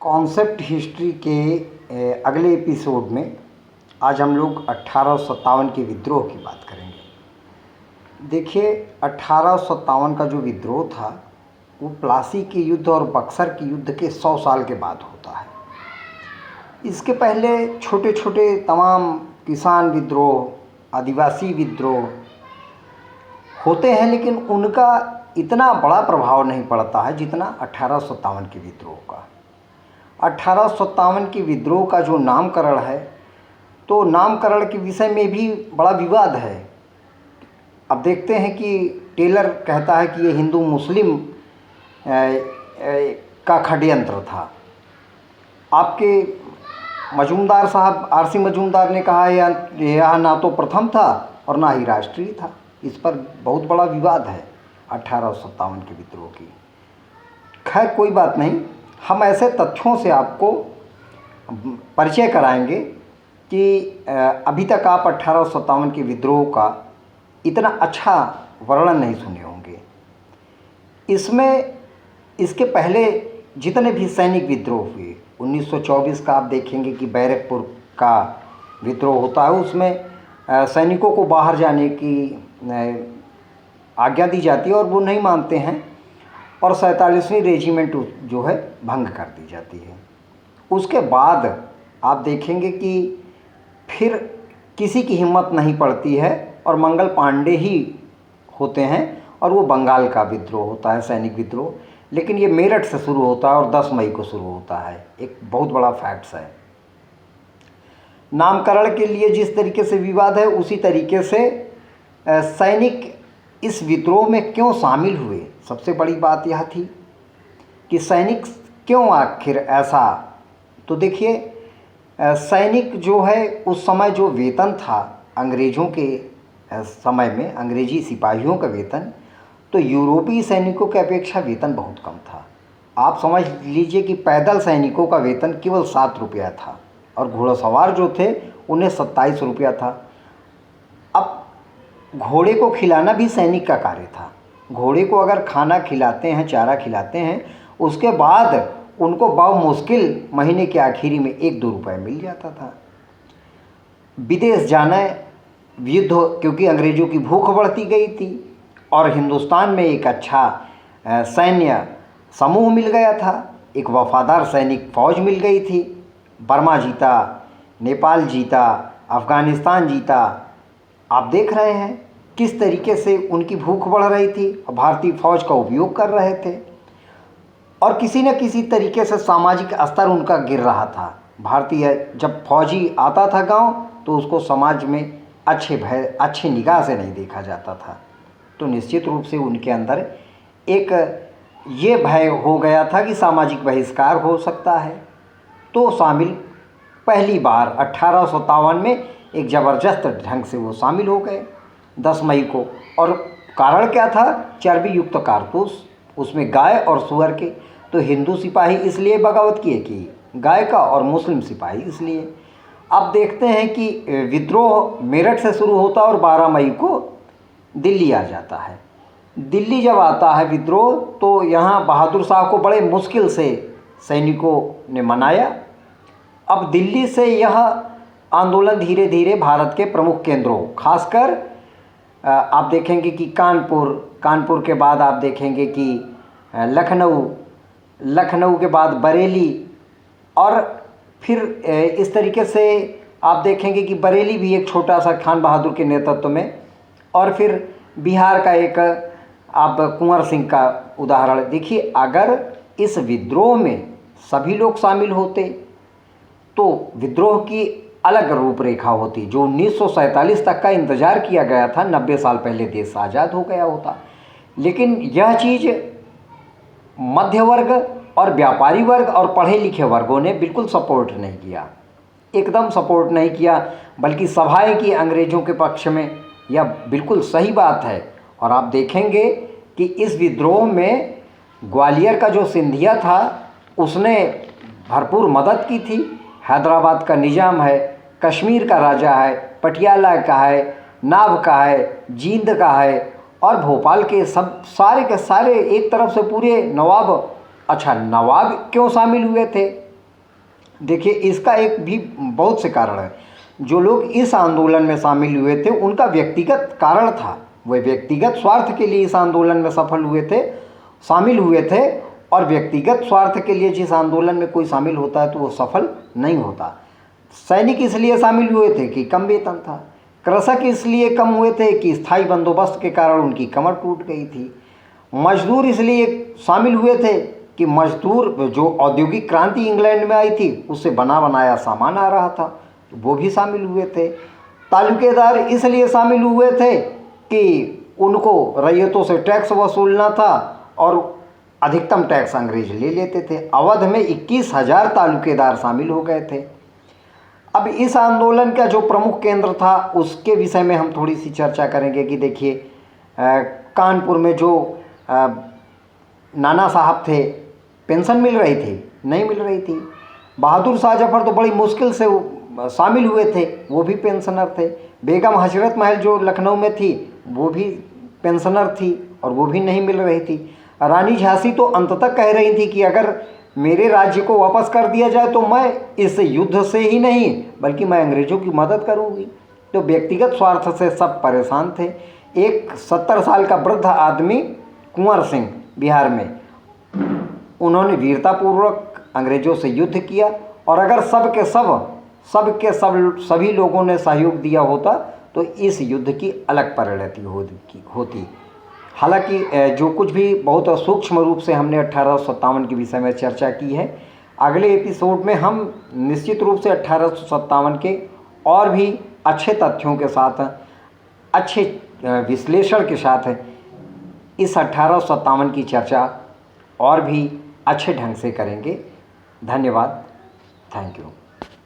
Concept history के अगले episode में आज हम लोग 1857 के विद्रोह की बात करेंगे। देखिए, 1857 का जो विद्रोह था वो प्लासी के युद्ध और बक्सर के युद्ध के 100 साल के बाद होता है। इसके पहले छोटे छोटे तमाम किसान विद्रोह, आदिवासी विद्रोह होते हैं, लेकिन उनका इतना बड़ा प्रभाव नहीं पड़ता है जितना 1857 के विद्रोह का। 1857 के विद्रोह का जो नामकरण है, तो नामकरण के विषय में भी बड़ा विवाद है। अब देखते हैं कि टेलर कहता है कि ये हिंदू मुस्लिम का षड्यंत्र था। आपके मजूमदार साहब आरसी मजूमदार ने कहा यह ना तो प्रथम था और ना ही राष्ट्रीय था। इस पर बहुत बड़ा विवाद है 1857 के विद्रोह की। खैर, कोई बात नहीं, हम ऐसे तथ्यों से आपको परिचय कराएंगे कि अभी तक आप 1857 के विद्रोह का इतना अच्छा वर्णन नहीं सुने होंगे। इसमें इसके पहले जितने भी सैनिक विद्रोह हुए, 1924 का आप देखेंगे कि बैरकपुर का विद्रोह होता है। उसमें सैनिकों को बाहर जाने की आज्ञा दी जाती है और वो नहीं मानते हैं, और 47वीं रेजिमेंट जो है भंग कर दी जाती है। उसके बाद आप देखेंगे कि फिर किसी की हिम्मत नहीं पड़ती है और मंगल पांडे ही होते हैं, और वो बंगाल का विद्रोह होता है, सैनिक विद्रोह। लेकिन ये मेरठ से शुरू होता है और 10 मई को शुरू होता है। एक बहुत बड़ा फैक्ट्स है। नामकरण के लिए जिस तरीके से विवाद है, उसी तरीके से सैनिक इस विद्रोह में क्यों शामिल हुए। सबसे बड़ी बात यह थी कि सैनिक क्यों आखिर ऐसा। तो देखिए, सैनिक जो है उस समय जो वेतन था अंग्रेज़ों के समय में, अंग्रेजी सिपाहियों का वेतन, तो यूरोपीय सैनिकों की अपेक्षा वेतन बहुत कम था। आप समझ लीजिए कि पैदल सैनिकों का वेतन केवल 7 रुपया था और घोड़सवार जो थे उन्हें 27 रुपया था। अब घोड़े को खिलाना भी सैनिक का कार्य था। घोड़े को अगर खाना खिलाते हैं, चारा खिलाते हैं, उसके बाद उनको मुश्किल महीने के आखिरी में 1-2 रुपये मिल जाता था। विदेश जाना, युद्ध, क्योंकि अंग्रेज़ों की भूख बढ़ती गई थी और हिंदुस्तान में एक अच्छा सैन्य समूह मिल गया था, एक वफादार सैनिक फ़ौज मिल गई थी। बर्मा जीता, नेपाल जीता, अफ़गानिस्तान जीता। आप देख रहे हैं किस तरीके से उनकी भूख बढ़ रही थी और भारतीय फ़ौज का उपयोग कर रहे थे, और किसी न किसी तरीके से सामाजिक स्तर उनका गिर रहा था। भारतीय जब फौजी आता था गांव, तो उसको समाज में अच्छे निगाह से नहीं देखा जाता था। तो निश्चित रूप से उनके अंदर एक ये भय हो गया था कि सामाजिक बहिष्कार हो सकता है। तो शामिल पहली बार 1857 में एक ज़बरदस्त ढंग से वो शामिल हो गए 10 मई को। और कारण क्या था? चर्बी युक्त कारतूस, उसमें गाय और सुअर के। तो हिंदू सिपाही इसलिए बगावत किए कि गाय का, और मुस्लिम सिपाही इसलिए। अब देखते हैं कि विद्रोह मेरठ से शुरू होता और 12 मई को दिल्ली आ जाता है। दिल्ली जब आता है विद्रोह, तो यहाँ बहादुर शाह को बड़े मुश्किल से सैनिकों ने मनाया। अब दिल्ली से यह आंदोलन धीरे धीरे भारत के प्रमुख केंद्रों, खासकर आप देखेंगे कि कानपुर के बाद आप देखेंगे कि लखनऊ के बाद बरेली, और फिर इस तरीके से आप देखेंगे कि बरेली भी एक छोटा सा खान बहादुर के नेतृत्व में, और फिर बिहार का एक आप कुंवर सिंह का उदाहरण देखिए। अगर इस विद्रोह में सभी लोग शामिल होते तो विद्रोह की अलग रूपरेखा होती, जो 1947 तक का इंतज़ार किया गया था। 90 साल पहले देश आज़ाद हो गया होता। लेकिन यह चीज़ मध्य वर्ग और व्यापारी वर्ग और पढ़े लिखे वर्गों ने बिल्कुल सपोर्ट नहीं किया, एकदम सपोर्ट नहीं किया, बल्कि सभाएं की अंग्रेज़ों के पक्ष में। यह बिल्कुल सही बात है। और आप देखेंगे कि इस विद्रोह में ग्वालियर का जो सिंधिया था, उसने भरपूर मदद की थी। हैदराबाद का निज़ाम है, कश्मीर का राजा है, पटियाला का है, नाभ का है, जींद का है, और भोपाल के सारे के सारे एक तरफ से पूरे नवाब। अच्छा, नवाब क्यों शामिल हुए थे? देखिए, इसका एक भी बहुत से कारण है। जो लोग इस आंदोलन में शामिल हुए थे उनका व्यक्तिगत कारण था, वे व्यक्तिगत स्वार्थ के लिए इस आंदोलन में सफल हुए थे, शामिल हुए थे। और व्यक्तिगत स्वार्थ के लिए जिस आंदोलन में कोई शामिल होता है तो वो सफल नहीं होता। सैनिक इसलिए शामिल हुए थे कि कम वेतन था, कृषक इसलिए कम हुए थे कि स्थायी बंदोबस्त के कारण उनकी कमर टूट गई थी, मजदूर इसलिए शामिल हुए थे कि मजदूर जो औद्योगिक क्रांति इंग्लैंड में आई थी उससे बना बनाया सामान आ रहा था, वो भी शामिल हुए थे, तालुकेदार इसलिए शामिल हुए थे कि उनको रैयतों से टैक्स वसूलना था और अधिकतम टैक्स अंग्रेज ले लेते थे। अवध में 21,000 तालुकेदार शामिल हो गए थे। अब इस आंदोलन का जो प्रमुख केंद्र था उसके विषय में हम थोड़ी सी चर्चा करेंगे कि देखिए, कानपुर में जो नाना साहब थे, पेंशन मिल रही थी? नहीं मिल रही थी। बहादुर शाह जफर तो बड़ी मुश्किल से शामिल हुए थे, वो भी पेंशनर थे। बेगम हजरत महल जो लखनऊ में थी वो भी पेंशनर थी और वो भी नहीं मिल रही थी। रानी झांसी तो अंत तक कह रही थी कि अगर मेरे राज्य को वापस कर दिया जाए तो मैं इस युद्ध से ही नहीं बल्कि मैं अंग्रेज़ों की मदद करूंगी। तो व्यक्तिगत स्वार्थ से सब परेशान थे। एक 70 साल का वृद्ध आदमी कुंवर सिंह बिहार में, उन्होंने वीरतापूर्वक अंग्रेज़ों से युद्ध किया और अगर सभी लोगों ने सहयोग दिया होता तो इस युद्ध की अलग परिणति होती। हालांकि जो कुछ भी बहुत सूक्ष्म रूप से हमने 1857 के विषय में चर्चा की है, अगले एपिसोड में हम निश्चित रूप से 1857 के और भी अच्छे तथ्यों के साथ, अच्छे विश्लेषण के साथ इस 1857 की चर्चा और भी अच्छे ढंग से करेंगे। धन्यवाद। Thank you.